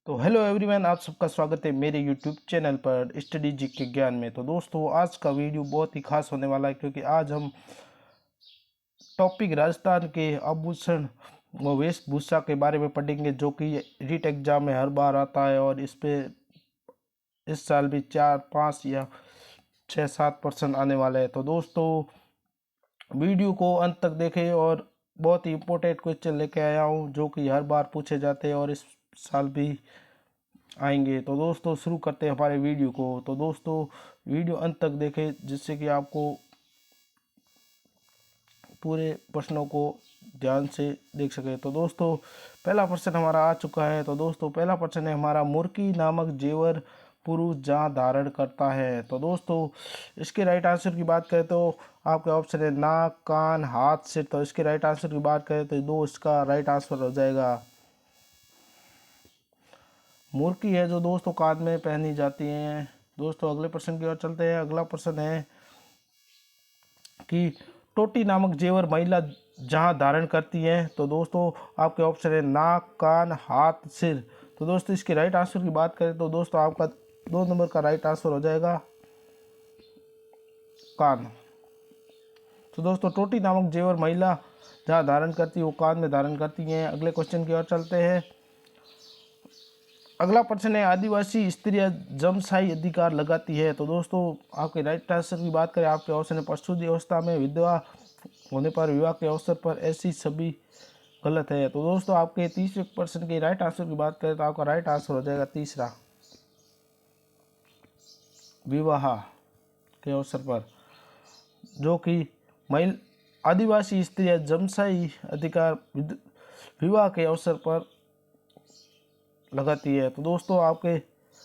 तो hello everyone, आप सबका स्वागत है मेरे यूट्यूब चैनल पर स्टडी जी के ज्ञान में। तो दोस्तों, आज का वीडियो बहुत ही खास होने वाला है क्योंकि आज हम टॉपिक राजस्थान के आभूषण व वेशभूषा के बारे में पढ़ेंगे, जो कि रीट एग्जाम में हर बार आता है और इस पे इस साल भी 4-5 या 6-7 परसेंट आने वाला है। तो दोस्तों, वीडियो को अंत तक देखें और बहुत ही इम्पोर्टेंट क्वेश्चन लेके आया हूँ जो कि हर बार पूछे जाते हैं और इस साल भी आएंगे। तो दोस्तों, शुरू करते हैं हमारे वीडियो को। तो दोस्तों, वीडियो अंत तक देखें जिससे कि आपको पूरे प्रश्नों को ध्यान से देख सके। तो दोस्तों, पहला प्रश्न हमारा आ चुका है। तो दोस्तों, पहला प्रश्न है हमारा, मुर्की नामक जेवर पुरुष जहाँ धारण करता है। तो दोस्तों, इसके राइट आंसर की बात करें तो आपके ऑप्शन है नाक, कान, हाथ, सिर। तो इसके राइट आंसर की बात करें तो दो इसका राइट आंसर हो जाएगा। मुर्की है जो दोस्तों कान में पहनी जाती हैं। दोस्तों, अगले प्रश्न की ओर चलते हैं। अगला प्रश्न है कि टोटी नामक जेवर महिला जहां धारण करती है। तो दोस्तों, आपके ऑप्शन है नाक, कान, हाथ, सिर। तो दोस्तों, इसके राइट आंसर की बात करें तो दोस्तों आपका 2 नंबर का राइट आंसर हो जाएगा कान। तो दोस्तों, टोटी नामक जेवर महिला जहां धारण करती है वो कान में धारण करती हैं। अगले क्वेश्चन की ओर चलते हैं। अगला प्रश्न है, आदिवासी स्त्रियां जमसाई अधिकार लगाती है। तो दोस्तों, आपके राइट आंसर की बात करें, आपके ऑप्शन है प्रसूति अवस्था में, विधवा होने पर, विवाह के अवसर पर, ऐसी सभी गलत है। तो दोस्तों, आपके तीसरे प्रश्न के राइट आंसर की बात करें तो आपका राइट आंसर हो जाएगा तीसरा, विवाह के अवसर पर, जो कि महिला आदिवासी स्त्रियां जमसाई अधिकार विवाह के अवसर पर लगाती है। तो दोस्तों, आपके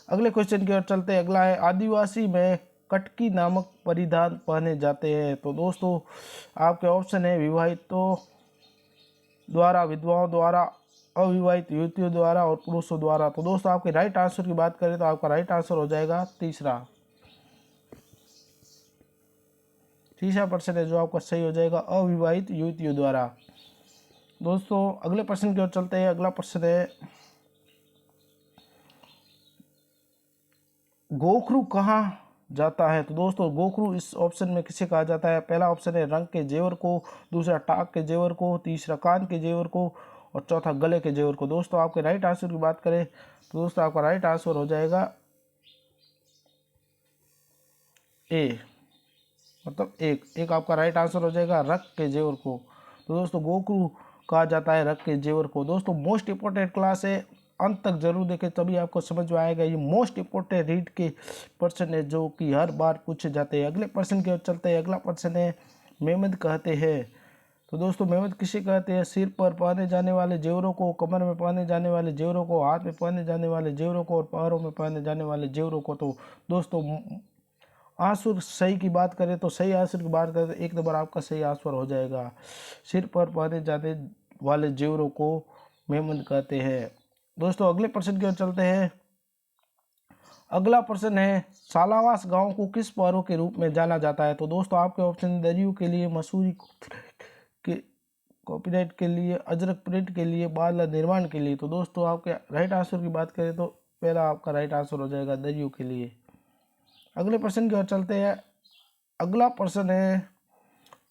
अगले क्वेश्चन की ओर चलते हैं। अगला है, आदिवासी में कटकी नामक परिधान पहने जाते हैं। तो दोस्तों, आपके ऑप्शन है विवाहितों द्वारा, विधवाओं द्वारा, अविवाहित युवतियों द्वारा और पुरुषों द्वारा। तो दोस्तों, आपके राइट आंसर की बात करें तो आपका राइट आंसर हो जाएगा तीसरा प्रश्न है जो आपका सही हो जाएगा, अविवाहित युवतियों द्वारा। दोस्तों, अगले प्रश्न की ओर चलते हैं। अगला प्रश्न है, गोखरू कहाँ जाता है। तो दोस्तों, गोखरू इस ऑप्शन में किसे कहा जाता है। पहला ऑप्शन है रंग के जेवर को, दूसरा टाक के जेवर को, तीसरा कान के जेवर को और चौथा गले के जेवर को। दोस्तों, आपके राइट आंसर की बात करें तो दोस्तों आपका राइट आंसर हो जाएगा ए, मतलब एक आपका राइट आंसर हो जाएगा रख के जेवर को। तो दोस्तों, गोखरू कहा जाता है रख के जेवर को। दोस्तों, मोस्ट इंपॉर्टेंट क्लास है, अंत तक जरूर देखें तभी आपको समझ में आएगा। ये मोस्ट इंपॉर्टेंट रीड के प्रश्न है जो कि हर बार पूछे जाते हैं। अगले प्रश्न की ओर चलते हैं। अगला प्रश्न है, मेमद कहते हैं। तो दोस्तों, मेमद किसे कहते हैं। सिर पर पहने जाने वाले जेवरों को, कमर में पहने जाने वाले जेवरों को, हाथ में पहने जाने वाले जेवरों को और पैरों में पहने जाने वाले जेवरों को। तो दोस्तों, आंसर सही की बात करें तो सही आंसर की बात करें तो 1 नंबर आपका सही आंसर हो जाएगा। सिर पर पहने जाने वाले जेवरों को मेमद कहते हैं। दोस्तों, अगले प्रश्न की ओर चलते हैं। अगला प्रश्न है, सालावास गांव को किस पर्व के रूप में जाना जाता है। तो दोस्तों, आपके ऑप्शन दरियों के लिए, मसूरी के कॉपीराइट के लिए, अजरक प्रिंट के लिए, बाला निर्माण के लिए। तो दोस्तों, आपके राइट आंसर की बात करें तो पहला आपका राइट आंसर हो जाएगा दरियों के लिए। अगले प्रश्न की ओर चलते हैं। अगला प्रश्न है,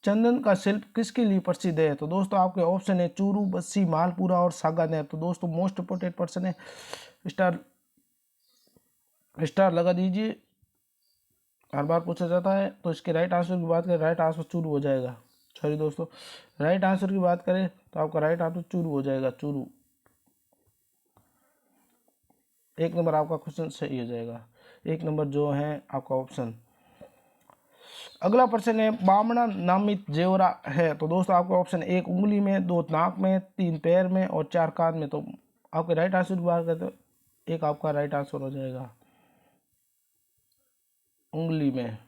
चंदन का शिल्प किसके लिए प्रसिद्ध है। तो दोस्तों, आपके ऑप्शन है चूरू, बस्सी, मालपुरा और सागानेर। तो दोस्तों, मोस्ट इंपोर्टेंट प्रश्न है, स्टार लगा दीजिए, हर बार पूछा जाता है। तो इसके राइट आंसर की बात करें, राइट आंसर चूरू हो जाएगा। सॉरी दोस्तों, राइट आंसर की बात करें तो आपका राइट आंसर चूरू हो जाएगा, चूरू। 1 नंबर आपका क्वेश्चन सही हो जाएगा, 1 नंबर जो है आपका ऑप्शन। अगला प्रश्न है, बामणा नामित जेवरा है। तो दोस्तों, आपका ऑप्शन 1 उंगली में, 2 नाक में, 3 पैर में और 4 कान में। तो आपके राइट आंसर की बात करें तो 1 आपका राइट आंसर हो जाएगा, उंगली में।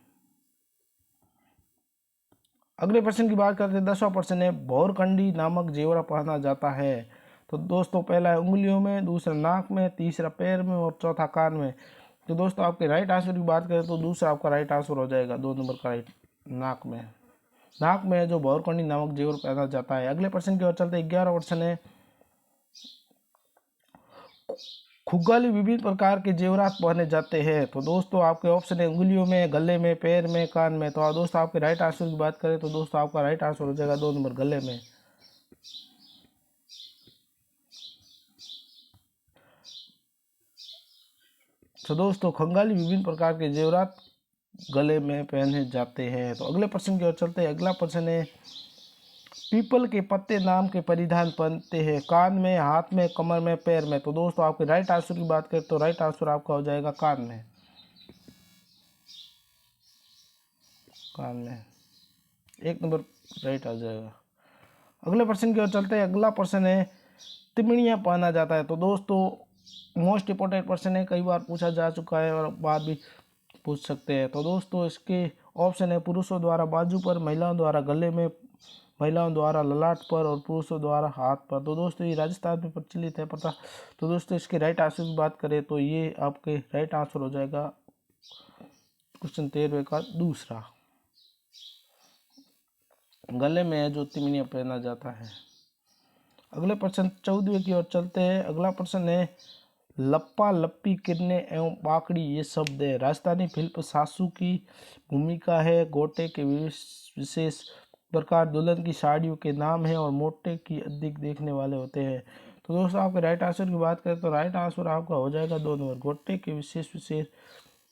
अगले प्रश्न की बात करते हैं। 10वां प्रश्न है, भौरकंडी नामक जेवरा पहना जाता है। तो दोस्तों, पहला है उंगलियों में, दूसरा नाक में, तीसरा पैर में और चौथा कान में। तो दोस्तों, आपके राइट आंसर की बात करें तो दूसरा आपका राइट आंसर हो जाएगा, 2 नंबर का राइट, नाक में। नाक में जो भौरकंडी नामक जेवर पहना जाता है। अगले प्रश्न की ओर चलते हैं। 11वां प्रश्न है, खुगाली विभिन्न प्रकार के जेवरात पहने जाते हैं। तो दोस्तों आपके ऑप्शन है उंगलियों में, गले में, पैर में, कान में। तो दोस्तों आपके राइट आंसर की बात करें तो दोस्तों आपका राइट आंसर हो जाएगा 2 नंबर, गले में। तो दोस्तों खंगाली विभिन्न प्रकार के जेवरात गले में पहने जाते हैं। तो अगले प्रश्न की ओर चलते हैं। अगला प्रश्न है पीपल के पत्ते नाम के परिधान पहनते हैं, कान में, हाथ में, कमर में, पैर में। तो दोस्तों आपके राइट आंसर की बात करें तो राइट आंसर आपका हो जाएगा कान में। कान में 1 नंबर राइट आ जाएगा। अगले प्रश्न की ओर चलते हैं। अगला प्रश्न है तिमड़ियाँ पहना जाता है। तो दोस्तों मोस्ट इंपॉर्टेंट प्रश्न है, कई बार पूछा जा चुका है और बाद भी पूछ सकते हैं। तो दोस्तों इसके ऑप्शन है पुरुषों द्वारा बाजू पर, महिलाओं द्वारा गले में, महिलाओं द्वारा ललाट पर और पुरुषों द्वारा हाथ पर। तो दोस्तों ये राजस्थान में प्रचलित है पता। तो दोस्तों इसके राइट आंसर की बात करें तो ये आपके राइट आंसर हो जाएगा क्वेश्चन 13 का दूसरा, गले में है जो तिमड़ियाँ पहना जाता है। अगले प्रश्न 14वें की ओर चलते हैं। अगला प्रश्न है लप्पा लप्पी किरने एवं पाकड़ी ये शब्द है, राजस्थानी फिल्म सासू की भूमिका है, गोटे के विशेष प्रकार दुल्हन की साड़ियों के नाम है और मोटे की अधिक देखने वाले होते हैं। तो दोस्तों आपके राइट आंसर की बात करें तो राइट आंसर आपका हो जाएगा 2 नंबर, गोटे के विशेष विशेष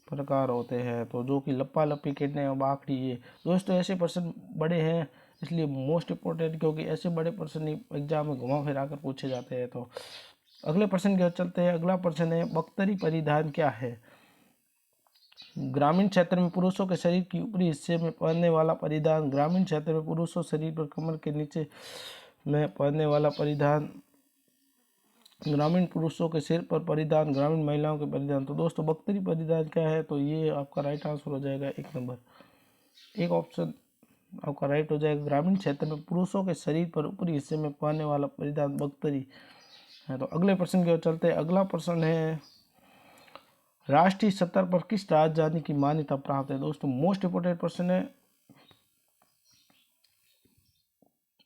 प्रकार होते हैं। तो जो कि लप्पा लप्पी किरने एवं पाकड़ी ये दोस्तों ऐसे प्रश्न बड़े हैं इसलिए मोस्ट इम्पोर्टेंट, क्योंकि ऐसे बड़े प्रश्न एग्जाम में घुमा फिरा कर पूछे जाते हैं। तो अगले प्रश्न की ओर चलते हैं। अगला प्रश्न है बख्तरी परिधान क्या है? ग्रामीण क्षेत्र में पुरुषों के शरीर की ऊपरी हिस्से में पहनने वाला परिधान। ग्रामीण क्षेत्र में पुरुषों शरीर पर कमर के नीचे में पहनने वाला परिधान। ग्रामीण पुरुषों के सिर पर परिधान, ग्रामीण महिलाओं के परिधान। तो दोस्तों बख्तरी परिधान क्या है? तो ये आपका राइट आंसर हो जाएगा 1 नंबर, एक ऑप्शन आपका राइट हो जाएगा। ग्रामीण क्षेत्र में पुरुषों के शरीर पर ऊपरी हिस्से में पहनने वाला परिधान बख्तरी है। तो अगले प्रश्न की ओर चलते हैं। अगला प्रश्न है राष्ट्रीय स्तर पर किस राजधानी की मान्यता प्राप्त है? दोस्तों मोस्ट इंपोर्टेंट प्रश्न है,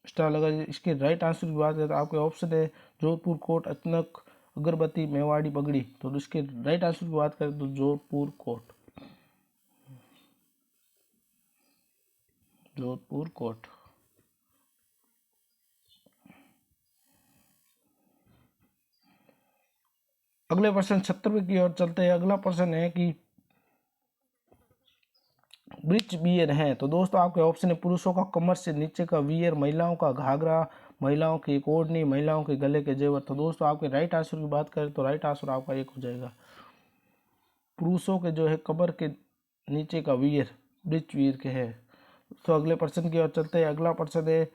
स्टार लगा। इसके राइट आंसर की बात करें तो आपके ऑप्शन है जोधपुर कोट, अचानक, अगरबत्ती, मेवाड़ी, पगड़ी। तो इसके राइट आंसर की बात करें तो जोधपुर कोट, जोधपुर कोट। अगले प्रश्न 70वें की ओर चलते हैं। अगला प्रश्न है कि ब्रिच वियर है। तो दोस्तों आपके ऑप्शन है पुरुषों का कमर से नीचे का वियर, महिलाओं का घाघरा, महिलाओं की एक ओढ़नी, महिलाओं के गले के जेवर। तो दोस्तों आपके राइट आंसर की बात करें तो राइट आंसर आपका एक हो जाएगा, पुरुषों के जो है कमर के नीचे का वियर ब्रिच वियर के है। तो अगले प्रश्न की ओर चलते हैं। अगला प्रश्न है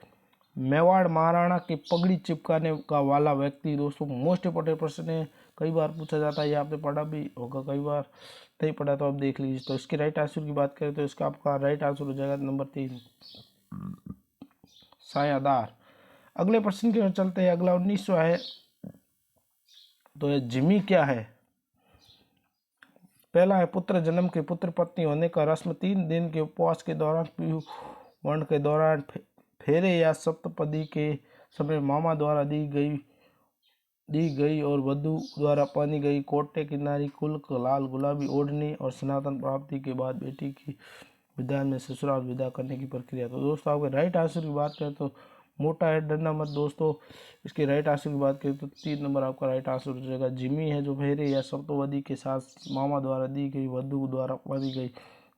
मेवाड़ महाराणा की पगड़ी चिपकाने का वाला व्यक्ति। दोस्तों मोस्ट इंपोर्टेंट प्रश्न है, कई बार पूछा जाता है, ये आपने पढ़ा भी होगा, कई बार नहीं पढ़ा तो आप देख लीजिए। तो इसके राइट आंसर की बात करें तो इसका आपका राइट आंसर हो जाएगा नंबर 3, सायादार। अगले प्रश्न की ओर चलते हैं। अगला 19वां है। तो ये जिमी क्या है? पहला है पुत्र जन्म के पुत्र पत्नी होने का रस्म, 3 दिन के उपवास के दौरान, वर्ण के दौरान, फेरे या सप्तपदी के समय मामा द्वारा दी गई और वधु द्वारा पहनी गई कोटे की नारी कुल लाल गुलाबी ओढ़नी और सनातन प्राप्ति के बाद बेटी की विधान में ससुराल विदा करने की प्रक्रिया। तो दोस्तों आपके राइट आंसर की बात करें तो मोटा है डरना मत। दोस्तों इसके राइट आंसर की बात करें तो 3 नंबर आपका राइट आंसर हो जाएगा। जिमी है जो फेरे या सप्तपदी के साथ मामा द्वारा दी गई वधु द्वारा पहनी गई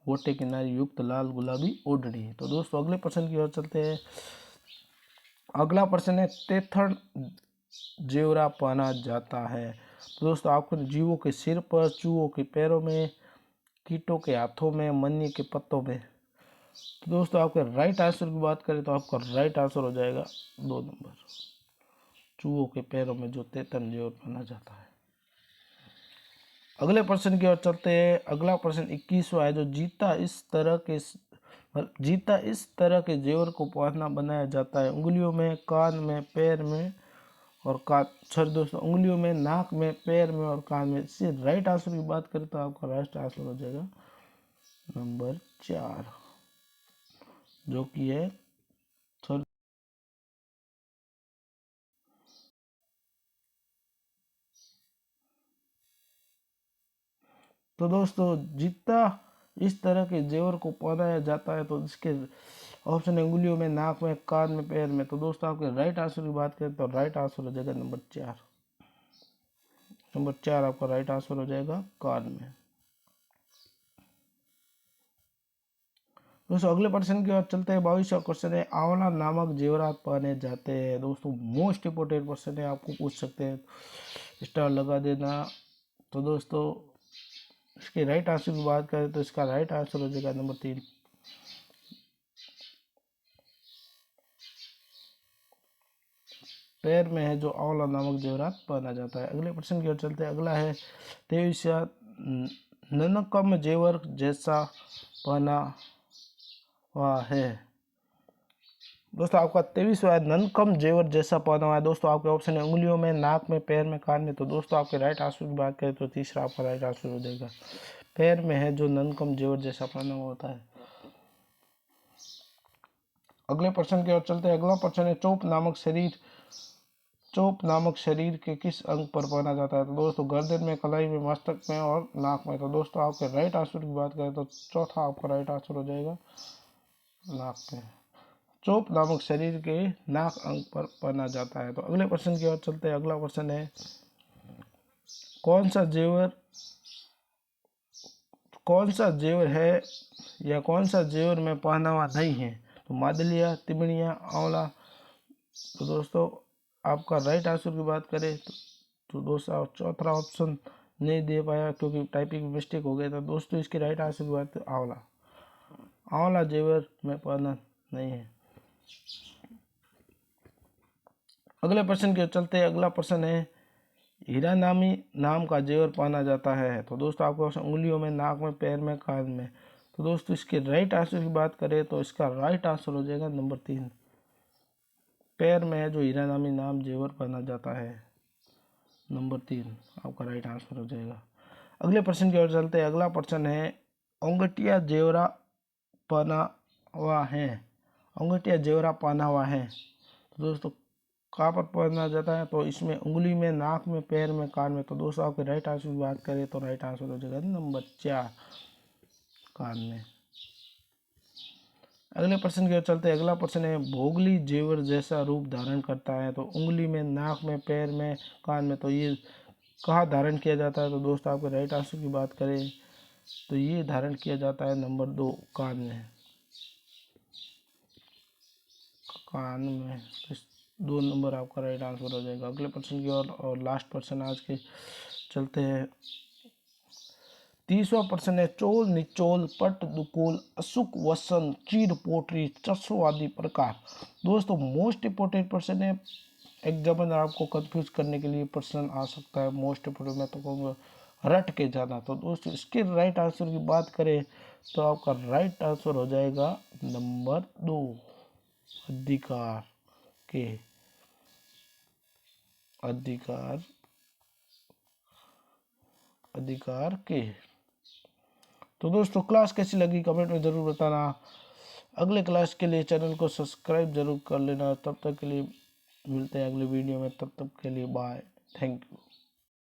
गोटे की नारी युक्त लाल गुलाबी ओढ़नी। तो दोस्तों अगले प्रश्न की ओर चलते हैं। अगला प्रश्न है तेथड़ जेवरा पहना जाता है। तो दोस्तों आपको जीवों के सिर पर, चूहों के पैरों में, कीटों के हाथों में, मन्नी के पत्तों में। तो दोस्तों आपके राइट आंसर की बात करें तो आपका राइट आंसर हो जाएगा 2 नंबर, चूहों के पैरों में जो तेतन जेवर पहना जाता है। अगले प्रश्न की ओर चलते हैं। अगला प्रश्न 21वां है जो जीता इस तरह के जेवर को पहनना बनाया जाता है, उंगलियों में, कान में, पैर में और दोस्तों उंगलियों में, नाक में, पैर में और कान में। इससे राइट आंसर की बात करें तो आपका राइट आंसर हो जाएगा नंबर 4, जो कि है तो दोस्तों जितना इस तरह के जेवर को पहनाया जाता है तो इसके ऑप्शन है उंगलियों में, नाक में, कान में, पैर में। तो दोस्तों आपके राइट आंसर की बात करें तो राइट आंसर हो जाएगा नंबर 4। नंबर 4 आपका राइट आंसर हो जाएगा कान में। दोस्तों अगले प्रश्न की ओर चलते हैं। 22वां क्वेश्चन है आंवला नामक जेवरात पहने जाते हैं। दोस्तों मोस्ट इंपोर्टेंट क्वेश्चन है, आपको पूछ सकते हैं, स्टार लगा देना। तो दोस्तों इसके राइट आंसर की बात करें तो इसका राइट आंसर हो जाएगा नंबर 3। पैर में है जो आंवला नामक जेवरात पहना जाता है। अगले प्रश्न की ओर चलते हैं। अगला है 23वां ननकम जेवर जैसा पहना हुआ है। दोस्तों आपका 23वां ननकम जेवर जैसा पहना हुआ है। दोस्तों आपके ऑप्शन है उंगलियों में, नाक में, पैर में, कान में। तो दोस्तों आपके राइट आंसर की बात करें तो तीसरा आपका राइट आंसर हो जाएगा। पैर में है जो ननकम जेवर जैसा पहना हुआ होता है। अगले प्रश्न की ओर चलते हैं। अगला प्रश्न है चोप नामक शरीर के किस अंग पर पहना जाता है। तो दोस्तों गर्दन में, कलाई में, मस्तक में और नाक में। तो दोस्तों आपके राइट आंसर की बात करें तो चौथा आपका राइट आंसर हो जाएगा नाक में। चोप नामक शरीर के नाक अंग पर पहना जाता है। तो अगले प्रश्न की ओर चलते हैं। अगला प्रश्न है कौन सा जेवर है या कौन सा जेवर में पहना हुआ नहीं है। तो मादलिया, तिमड़िया, आंवला। तो दोस्तों आपका राइट आंसर की बात करें तो दोस्तों चौथा ऑप्शन नहीं दे पाया क्योंकि टाइपिंग मिस्टेक हो गया था। दोस्तों इसकी राइट आंसर की बात आंवला जेवर में पहना नहीं है। अगले प्रश्न के चलते अगला प्रश्न है हीरा नामी नाम का जेवर पहना जाता है। तो दोस्तों आपको उंगलियों में, नाक में, पैर में, कान में। तो दोस्तों इसके राइट आंसर की बात करें तो इसका राइट आंसर हो जाएगा नंबर 3। पैर में है जो हीरा नामी नाम जेवर पहना जाता है। नंबर 3 आपका राइट आंसर हो जाएगा। अगले प्रश्न की ओर चलते हैं। अगला प्रश्न है अंगूठिया जेवरा पहना हुआ है। अंगूठिया जेवरा पहना हुआ है। तो दोस्तों कहाँ पर पहना जाता है। तो इसमें उंगली में, नाक में, पैर में, कान में। तो दोस्तों आपके राइट आंसर की बात करें तो राइट आंसर हो जाएगा नंबर 4 कान में। अगले प्रश्न की ओर चलते हैं। अगला प्रश्न है भोगली जेवर जैसा रूप धारण करता है। तो उंगली में, नाक में, पैर में, कान में। तो ये कहाँ धारण किया जाता है। तो दोस्तों आपके राइट आंसर की बात करें तो ये धारण किया जाता है नंबर 2 कान में। कान में तो 2 नंबर आपका राइट आंसर हो जाएगा। अगले प्रश्न की ओर और लास्ट प्रश्न आज के चलते हैं। 30वां प्रश्न है चोल, निचोल, पट, दुकुल, अशुक, वसन, चीर, पोटरी, चस्सो आदि प्रकार। दोस्तों मोस्ट इंपोर्टेंट प्रश्न है। एग्जामिनर आपको कंफ्यूज करने के लिए प्रश्न आ सकता है। मोस्ट इंपोर्टेंट मैं तो कहूँगा रट के जाना। तो दोस्तों इसके राइट आंसर की बात करें तो आपका राइट आंसर हो जाएगा नंबर 2 अधिकार के। अधिकार के। तो दोस्तों क्लास कैसी लगी कमेंट में ज़रूर बताना। अगले क्लास के लिए चैनल को सब्सक्राइब जरूर कर लेना। तब तक के लिए मिलते हैं अगले वीडियो में। तब तक के लिए बाय, थैंक यू।